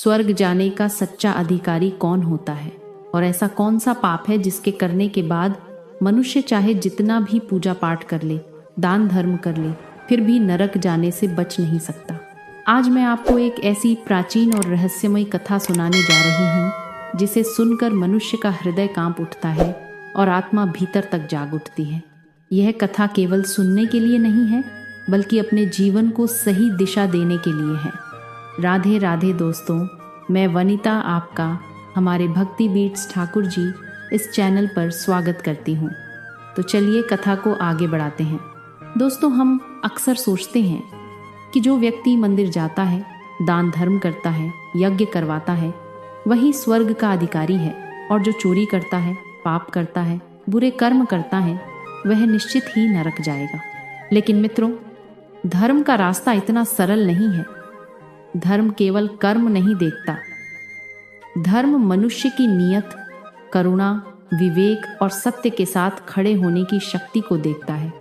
स्वर्ग जाने का सच्चा अधिकारी कौन होता है और ऐसा कौन सा पाप है जिसके करने के बाद मनुष्य चाहे जितना भी पूजा पाठ कर ले, दान धर्म कर ले, फिर भी नरक जाने से बच नहीं सकता। आज मैं आपको एक ऐसी प्राचीन और रहस्यमय कथा सुनाने जा रही हूँ जिसे सुनकर मनुष्य का हृदय कांप उठता है और आत्मा भीतर तक जाग उठती है। यह कथा केवल सुनने के लिए नहीं है, बल्कि अपने जीवन को सही दिशा देने के लिए है। राधे राधे दोस्तों, मैं वनिता आपका हमारे भक्ति बीट्स ठाकुर जी इस चैनल पर स्वागत करती हूँ। तो चलिए कथा को आगे बढ़ाते हैं। दोस्तों, हम अक्सर सोचते हैं कि जो व्यक्ति मंदिर जाता है, दान धर्म करता है, यज्ञ करवाता है, वही स्वर्ग का अधिकारी है, और जो चोरी करता है, पाप करता है, बुरे कर्म करता है, वह निश्चित ही नरक जाएगा। लेकिन मित्रों, धर्म का रास्ता इतना सरल नहीं है। धर्म केवल कर्म नहीं देखता, धर्म मनुष्य की नियत, करुणा, विवेक और सत्य के साथ खड़े होने की शक्ति को देखता है।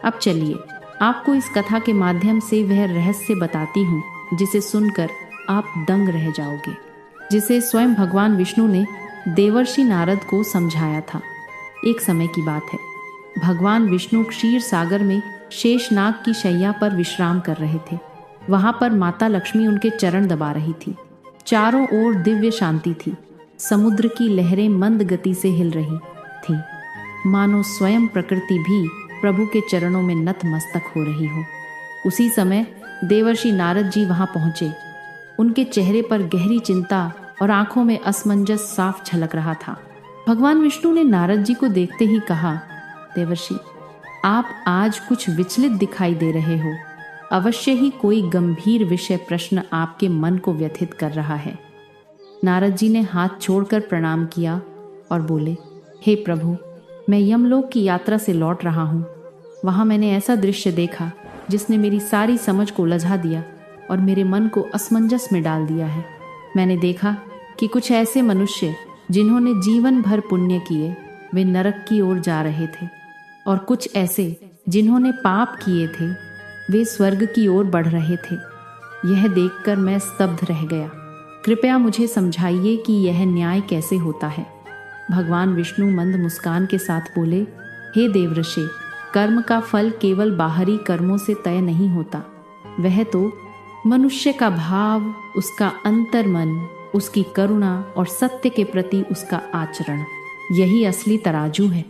अब चलिए आपको इस कथा के माध्यम से वह रहस्य बताती हूँ जिसे सुनकर आप दंग रह जाओगे, जिसे स्वयं भगवान विष्णु ने देवर्षि नारद को समझाया था। एक समय की बात है, भगवान विष्णु क्षीर सागर में शेषनाग की शैया पर विश्राम कर रहे थे। वहां पर माता लक्ष्मी उनके चरण दबा रही थी। चारों ओर दिव्य शांति थी। समुद्र की लहरें मंद गति से हिल रही थी, मानो स्वयं प्रकृति भी प्रभु के चरणों में नतमस्तक हो रही हो। उसी समय देवर्षि नारद जी वहां पहुंचे। उनके चेहरे पर गहरी चिंता और आंखों में असमंजस साफ झलक रहा था। भगवान विष्णु ने नारद जी को देखते ही कहा, देवर्षि, आप आज कुछ विचलित दिखाई दे रहे हो। अवश्य ही कोई गंभीर विषय प्रश्न आपके मन को व्यथित कर रहा है। नारद जी ने हाथ छोड़कर प्रणाम किया और बोले, हे प्रभु, मैं यमलोक की यात्रा से लौट रहा हूँ। वहाँ मैंने ऐसा दृश्य देखा जिसने मेरी सारी समझ को उलझा दिया और मेरे मन को असमंजस में डाल दिया है। मैंने देखा कि कुछ ऐसे मनुष्य जिन्होंने जीवन भर पुण्य किए, वे नरक की ओर जा रहे थे, और कुछ ऐसे जिन्होंने पाप किए थे, वे स्वर्ग की ओर बढ़ रहे थे। यह देखकर मैं स्तब्ध रह गया। कृपया मुझे समझाइए कि यह न्याय कैसे होता है। भगवान विष्णु मंद मुस्कान के साथ बोले, हे देवर्षि, कर्म का फल केवल बाहरी कर्मों से तय नहीं होता। वह तो मनुष्य का भाव, उसका अंतर्मन, उसकी करुणा और सत्य के प्रति उसका आचरण, यही असली तराजू है।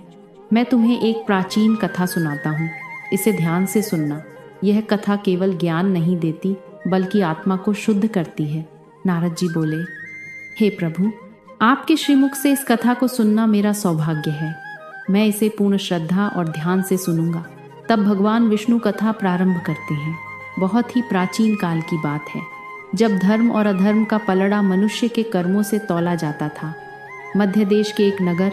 मैं तुम्हें एक प्राचीन कथा सुनाता हूँ, इसे ध्यान से सुनना। यह कथा केवल ज्ञान नहीं देती, बल्कि आत्मा को शुद्ध करती है। नारद जी बोले, हे प्रभु, आपके श्रीमुख से इस कथा को सुनना मेरा सौभाग्य है। मैं इसे पूर्ण श्रद्धा और ध्यान से सुनूंगा। तब भगवान विष्णु कथा प्रारंभ करते हैं। बहुत ही प्राचीन काल की बात है, जब धर्म और अधर्म का पलड़ा मनुष्य के कर्मों से तौला जाता था। मध्य देश के एक नगर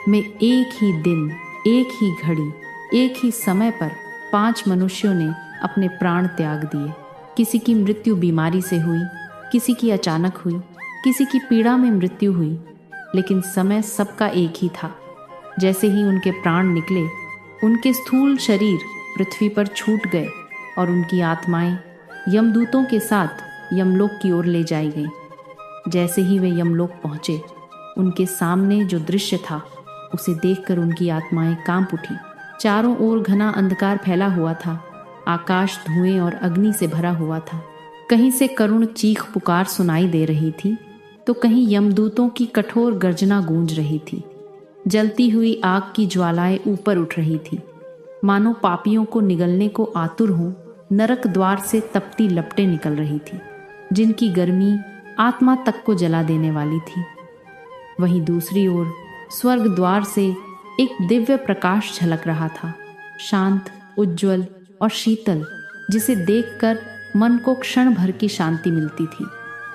में एक ही दिन, एक ही घड़ी, एक ही समय पर 5 मनुष्यों ने अपने प्राण त्याग दिए। किसी की मृत्यु बीमारी से हुई, किसी की अचानक हुई, किसी की पीड़ा में मृत्यु हुई, लेकिन समय सबका एक ही था। जैसे ही उनके प्राण निकले, उनके स्थूल शरीर पृथ्वी पर छूट गए और उनकी आत्माएं यमदूतों के साथ यमलोक की ओर ले जाई गईं। जैसे ही वे यमलोक पहुंचे, उनके सामने जो दृश्य था उसे देखकर उनकी आत्माएं कांप उठी। चारों ओर घना अंधकार फैला हुआ था। आकाश धुएं और अग्नि से भरा हुआ था। कहीं से करुण चीख पुकार सुनाई दे रही थी, तो कहीं यमदूतों की कठोर गर्जना गूंज रही थी। जलती हुई आग की ज्वालाएं ऊपर उठ रही थी, मानो पापियों को निगलने को आतुर हों नरक द्वार से तपती लपटें निकल रही थी, जिनकी गर्मी आत्मा तक को जला देने वाली थी। वहीं दूसरी ओर स्वर्ग द्वार से एक दिव्य प्रकाश झलक रहा था, शांत, उज्ज्वल और शीतल, जिसे देखकर मन को क्षण भर की शांति मिलती थी।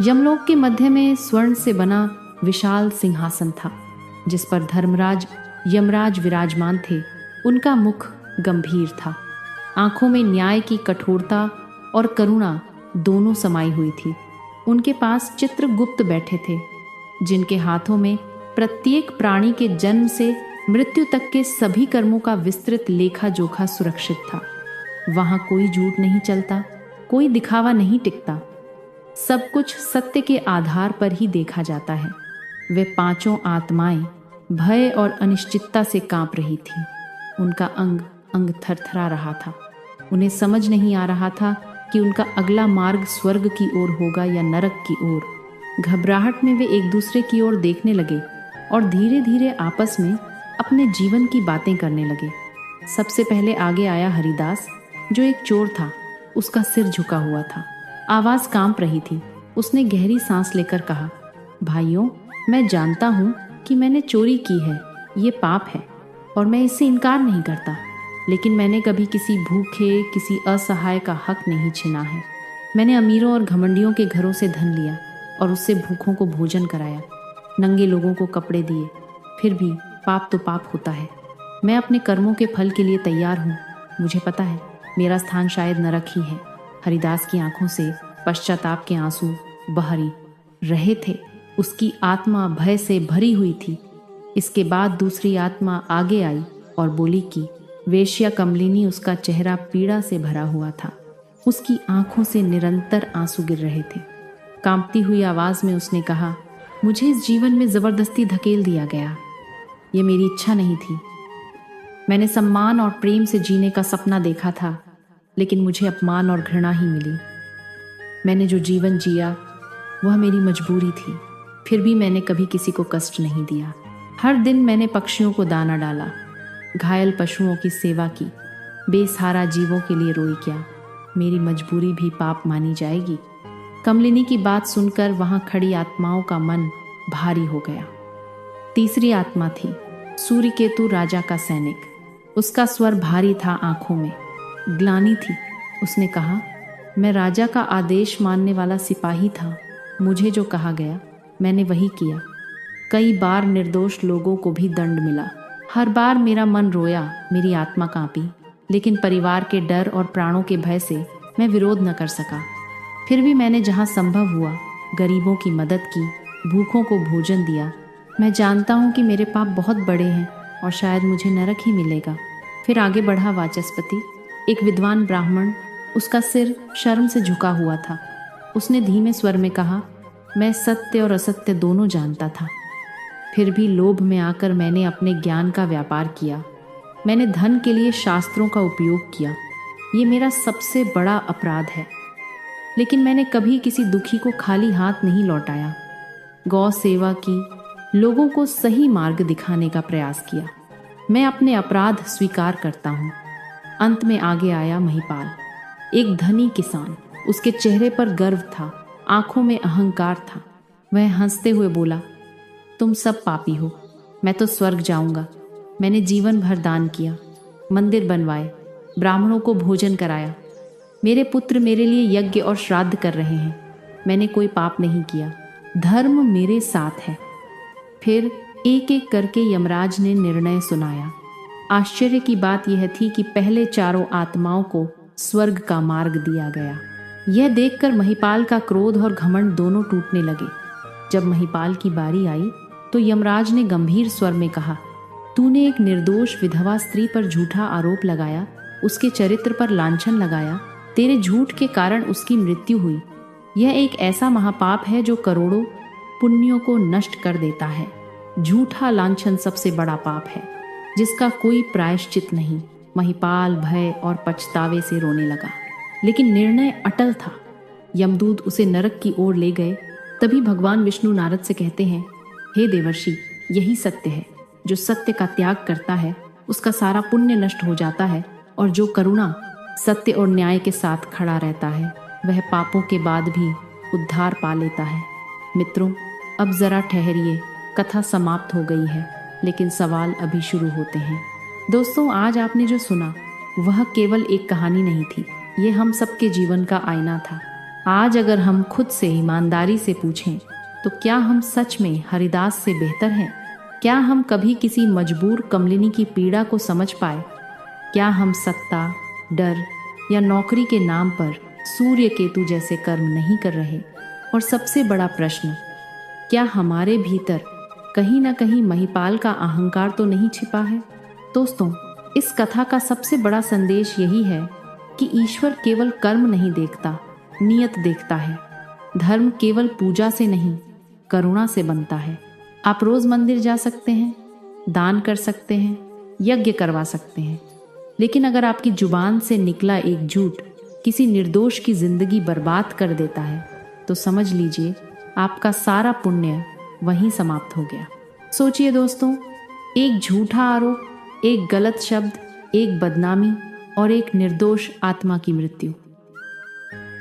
यमलोक के मध्य में स्वर्ण से बना विशाल सिंहासन था, जिस पर धर्मराज यमराज विराजमान थे। उनका मुख गंभीर था। आंखों में न्याय की कठोरता और करुणा दोनों समाई हुई थी। उनके पास चित्रगुप्त बैठे थे, जिनके हाथों में प्रत्येक प्राणी के जन्म से मृत्यु तक के सभी कर्मों का विस्तृत लेखा जोखा सुरक्षित था। वहां कोई झूठ नहीं चलता, कोई दिखावा नहीं टिकता। सब कुछ सत्य के आधार पर ही देखा जाता है। वे पांचों आत्माएं भय और अनिश्चितता से कांप रही थीं। उनका अंग अंग थरथरा रहा था। उन्हें समझ नहीं आ रहा था कि उनका अगला मार्ग स्वर्ग की ओर होगा या नरक की ओर। घबराहट में वे एक दूसरे की ओर देखने लगे और धीरे धीरे आपस में अपने जीवन की बातें करने लगे। सबसे पहले आगे आया हरिदास, जो एक चोर था। उसका सिर झुका हुआ था, आवाज कांप रही थी। उसने गहरी सांस लेकर कहा, भाइयों, मैं जानता हूं कि मैंने चोरी की है, ये पाप है और मैं इससे इनकार नहीं करता। लेकिन मैंने कभी किसी भूखे, किसी असहाय का हक नहीं छीना है। मैंने अमीरों और घमंडियों के घरों से धन लिया और उससे भूखों को भोजन कराया, नंगे लोगों को कपड़े दिए। फिर भी पाप तो पाप होता है। मैं अपने कर्मों के फल के लिए तैयार हूँ। मुझे पता है मेरा स्थान शायद नरक ही है। हरिदास की आंखों से पश्चाताप के आंसू बह रहे थे। उसकी आत्मा भय से भरी हुई थी। इसके बाद दूसरी आत्मा आगे आई और बोली कि वेश्या कमलिनी, उसका चेहरा पीड़ा से भरा हुआ था। उसकी आंखों से निरंतर आंसू गिर रहे थे। कांपती हुई आवाज में उसने कहा, मुझे इस जीवन में जबरदस्ती धकेल दिया गया। ये मेरी इच्छा नहीं थी। मैंने सम्मान और प्रेम से जीने का सपना देखा था, लेकिन मुझे अपमान और घृणा ही मिली। मैंने जो जीवन जिया वह मेरी मजबूरी थी। फिर भी मैंने कभी किसी को कष्ट नहीं दिया। हर दिन मैंने पक्षियों को दाना डाला, घायल पशुओं की सेवा की, बेसहारा जीवों के लिए रोई क्या मेरी मजबूरी भी पाप मानी जाएगी? कमलिनी की बात सुनकर वहां खड़ी आत्माओं का मन भारी हो गया। तीसरी आत्मा थी सूर्यकेतु, राजा का सैनिक। उसका स्वर भारी था, आंखों में ग्लानि थी। उसने कहा, मैं राजा का आदेश मानने वाला सिपाही था। मुझे जो कहा गया मैंने वही किया। कई बार निर्दोष लोगों को भी दंड मिला। हर बार मेरा मन रोया, मेरी आत्मा कांपी, लेकिन परिवार के डर और प्राणों के भय से मैं विरोध न कर सका। फिर भी मैंने जहाँ संभव हुआ गरीबों की मदद की, भूखों को भोजन दिया। मैं जानता हूँ कि मेरे पाप बहुत बड़े हैं और शायद मुझे नरक ही मिलेगा। फिर आगे बढ़ा वाचस्पति, एक विद्वान ब्राह्मण। उसका सिर शर्म से झुका हुआ था। उसने धीमे स्वर में कहा, मैं सत्य और असत्य दोनों जानता था। फिर भी लोभ में आकर मैंने अपने ज्ञान का व्यापार किया। मैंने धन के लिए शास्त्रों का उपयोग किया। ये मेरा सबसे बड़ा अपराध है। लेकिन मैंने कभी किसी दुखी को खाली हाथ नहीं लौटाया। गौ सेवा की, लोगों को सही मार्ग दिखाने का प्रयास किया। मैं अपने अपराध स्वीकार करता हूँ। अंत में आगे आया महिपाल, एक धनी किसान। उसके चेहरे पर गर्व था, आंखों में अहंकार था। वह हंसते हुए बोला, तुम सब पापी हो, मैं तो स्वर्ग जाऊंगा। मैंने जीवन भर दान किया, मंदिर बनवाए, ब्राह्मणों को भोजन कराया। मेरे पुत्र मेरे लिए यज्ञ और श्राद्ध कर रहे हैं। मैंने कोई पाप नहीं किया। धर्म मेरे साथ है। फिर एक एक करके यमराज ने निर्णय सुनाया। आश्चर्य की बात यह थी कि पहले चारों आत्माओं को स्वर्ग का मार्ग दिया गया। यह देखकर महिपाल का क्रोध और घमंड दोनों टूटने लगे। जब महिपाल की बारी आई तो यमराज ने गंभीर स्वर में कहा, तूने एक निर्दोष विधवा स्त्री पर झूठा आरोप लगाया, उसके चरित्र पर लांछन लगाया। तेरे झूठ के कारण उसकी मृत्यु हुई। यह एक ऐसा महापाप है जो करोड़ों पुण्यों को नष्ट कर देता है। झूठा लांछन सबसे बड़ा पाप है जिसका कोई प्रायश्चित नहीं। महिपाल भय और पछतावे से रोने लगा, लेकिन निर्णय अटल था। यमदूत उसे नरक की ओर ले गए। तभी भगवान विष्णु नारद से कहते हैं, हे देवर्षि, यही सत्य है। जो सत्य का त्याग करता है उसका सारा पुण्य नष्ट हो जाता है, और जो करुणा, सत्य और न्याय के साथ खड़ा रहता है वह पापों के बाद भी उद्धार पा लेता है। मित्रों, अब जरा ठहरिए, कथा समाप्त हो गई है, लेकिन सवाल अभी शुरू होते हैं। दोस्तों, आज आपने जो सुना वह केवल एक कहानी नहीं थी, ये हम सबके जीवन का आईना था। आज अगर हम खुद से ईमानदारी से पूछें तो क्या हम सच में हरिदास से बेहतर हैं? क्या हम कभी किसी मजबूर कमलिनी की पीड़ा को समझ पाए? क्या हम सत्ता, डर या नौकरी के नाम पर सूर्यकेतु जैसे कर्म नहीं कर रहे? और सबसे बड़ा प्रश्न, क्या हमारे भीतर कहीं ना कहीं महिपाल का अहंकार तो नहीं छिपा है? दोस्तों, इस कथा का सबसे बड़ा संदेश यही है कि ईश्वर केवल कर्म नहीं देखता, नियत देखता है। धर्म केवल पूजा से नहीं, करुणा से बनता है। आप रोज मंदिर जा सकते हैं, दान कर सकते हैं, यज्ञ करवा सकते हैं, लेकिन अगर आपकी जुबान से निकला एक झूठ किसी निर्दोष की जिंदगी बर्बाद कर देता है तो समझ लीजिए आपका सारा पुण्य वहीं समाप्त हो गया। सोचिए दोस्तों, एक झूठा आरोप, एक गलत शब्द, एक बदनामी और एक निर्दोष आत्मा की मृत्यु।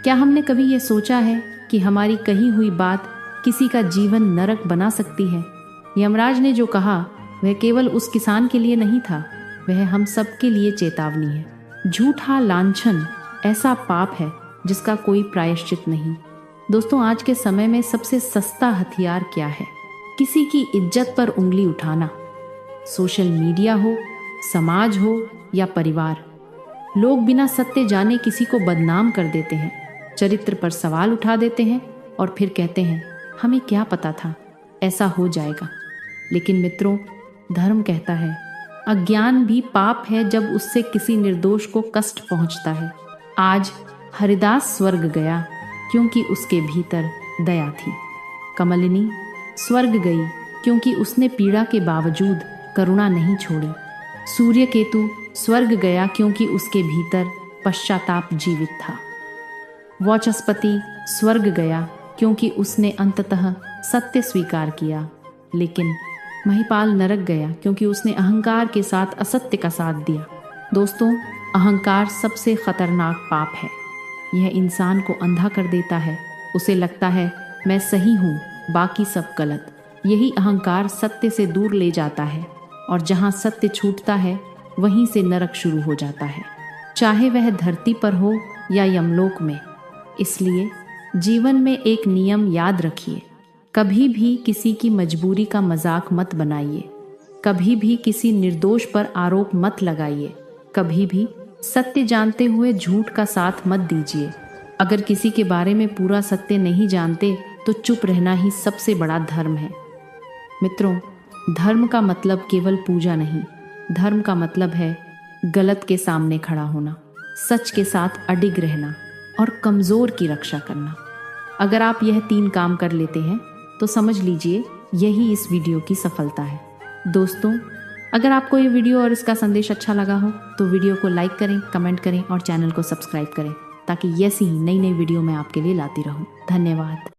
क्या हमने कभी यह सोचा है कि हमारी कही हुई बात किसी का जीवन नरक बना सकती है? यमराज ने जो कहा वह केवल उस किसान के लिए नहीं था, वह हम सब के लिए चेतावनी है। झूठा लांछन ऐसा पाप है जिसका कोई प्रायश्चित नहीं। दोस्तों, आज के समय में सबसे सस्ता हथियार क्या है? किसी की इज्जत पर उंगली उठाना। सोशल मीडिया हो, समाज हो या परिवार, लोग बिना सत्य जाने किसी को बदनाम कर देते हैं, चरित्र पर सवाल उठा देते हैं और फिर कहते हैं हमें क्या पता था ऐसा हो जाएगा। लेकिन मित्रों, धर्म कहता है अज्ञान भी पाप है जब उससे किसी निर्दोष को कष्ट पहुंचता है। आज हरिदास स्वर्ग गया क्योंकि उसके भीतर दया थी। कमलिनी स्वर्ग गई क्योंकि उसने पीड़ा के बावजूद करुणा नहीं छोड़ी। सूर्यकेतु स्वर्ग गया क्योंकि उसके भीतर पश्चाताप जीवित था। वाचस्पति स्वर्ग गया क्योंकि उसने अंततः सत्य स्वीकार किया। लेकिन महिपाल नरक गया क्योंकि उसने अहंकार के साथ असत्य का साथ दिया। दोस्तों, अहंकार सबसे खतरनाक पाप है। यह इंसान को अंधा कर देता है। उसे लगता है मैं सही हूँ, बाकी सब गलत। यही अहंकार सत्य से दूर ले जाता है और जहाँ सत्य छूटता है वहीं से नरक शुरू हो जाता है, चाहे वह धरती पर हो या यमलोक में। इसलिए जीवन में एक नियम याद रखिए, कभी भी किसी की मजबूरी का मजाक मत बनाइए, कभी भी किसी निर्दोष पर आरोप मत लगाइए, कभी भी सत्य जानते हुए झूठ का साथ मत दीजिए। अगर किसी के बारे में पूरा सत्य नहीं जानते तो चुप रहना ही सबसे बड़ा धर्म है। मित्रों, धर्म का मतलब केवल पूजा नहीं, धर्म का मतलब है गलत के सामने खड़ा होना, सच के साथ अडिग रहना और कमजोर की रक्षा करना। अगर आप यह 3 काम कर लेते हैं तो समझ लीजिए यही इस वीडियो की सफलता है। दोस्तों, अगर आपको ये वीडियो और इसका संदेश अच्छा लगा हो तो वीडियो को लाइक करें, कमेंट करें और चैनल को सब्सक्राइब करें ताकि ऐसी ही नई नई वीडियो मैं आपके लिए लाती रहूं। धन्यवाद।